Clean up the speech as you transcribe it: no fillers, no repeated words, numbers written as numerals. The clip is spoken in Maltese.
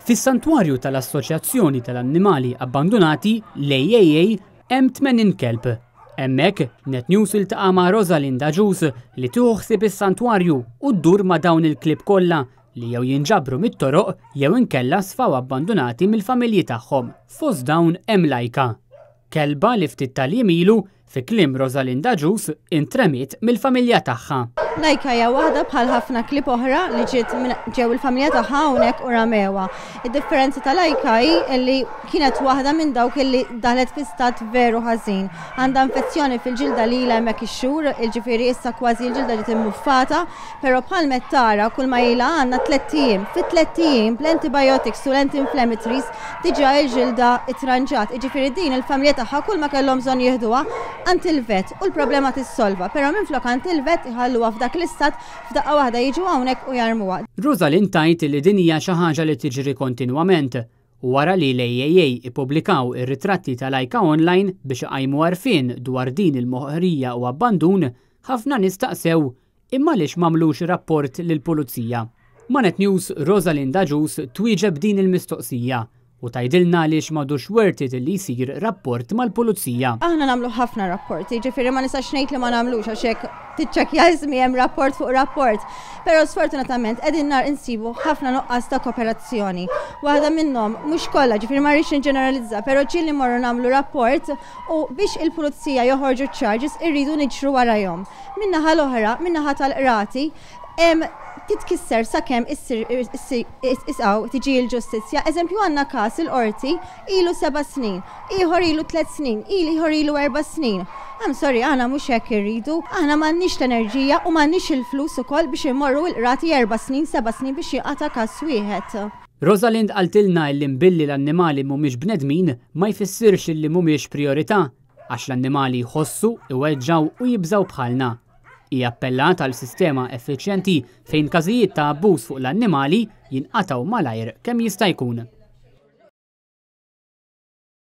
Fis-santwarju tal-Assoċjazzjoni tal-Annimali Abbandonati l-AAA hemm 80 kelb. Hemmhekk NetNews iltaqa' ma' Rosalinda Ġus li tieħu ħsieb is-santwarju u ddur ma' dawn il-klieb kollha li jew jinġabru mit-toroq jew inkella sfaw abbandonati mill-familji tagħhom. Fost dawn hemm Lajka, kelba li ftit tal-jiem ilu fi kliem Rosalinda Ġus intremiet mill-familja tagħha. Lajka hija waħda bħal ħafna klieb oħra li ġew il-familja tagħha hawnhekk u ramewha. Id-differenza ta' Lajka hi li kienet waħda minn dawk li daħlet fi stat veru ħażin. Għandha infezzjoni fil-ġilda li ilha hemmhekk ix-xhur, jiġifieri issa kważi l-ġilda ġiet immuffata, però bħal mettara kull ma ilha għandna 3 ijiem. Fi 3 ijiem bl-antibiotics u l-anti-inflammatories diġà l-ġilda ittranġat. Jiġifieri din il-familja tagħha kull ma kellhom bżonn jieħduha antilvet u l-problema tissolva, però minflok antilvet iħalluha f'dak l-istat f'daqqa waħda jiġu hawnhekk u jarmuha. Rosalind tajt li din hija xi ħaġa li tiġri kontinwament u wara li l-AAA ippubblikaw ir-ritratti ta' Lajka online biex iqajmu għarfien dwar din il-moħħrija u abbandun, ħafna nistaqsew imma għaliex m'għamlux rapport lill-Pulizija. Ma' NetNews Rosalinda Ġus twieġeb din il-mistoqsija u tgħidilna għaliex m'għadux worth it li jsir rapport mal-Pulizija. Aħna nagħmlu ħafna rapporti, ġifieri ma nistax ngħid li ma nagħmlux għax hekk tiċċekkja ismi hemm rapport fuq rapport. Però sfortunatament qegħdin nar insibu ħafna nuqqas ta' kooperazzjoni. Waħda minnhom mhux kollha, ġifieri ma rridx inġeneralizza, però ġieli mmorru nagħmlu rapport u biex il-Pulizija joħorġu charges irridu niġru warahom. Min-naħa l-oħra, min-naħa tal-qrati, titkisser sakemm isqgħu tiġi l-ġustizzja. Eżempju għandna każ il-qorti ilu 7 snin, ieħor ilu 3 snin, ieħor ilu 4 snin. Sorry, aħna mhux hekk irridu, aħna m'għandniex l-enerġija u m'għandniex il-flus ukoll biex immorru l-qrati 4 snin, 7 snin biex jinqata' każ wieħed. Rosalind qaltilna li mbilli l-annimali mhumiex bnedmin ma jfissirx li mhumiex priorità għax l-annimali jħossu, iweġġaw u jibżgħu bħalna. Hija appellat għal sistema effiċjenti fejn każijiet ta' abbuż fuq l-annimali jinqataw malajr kemm jista' jkun.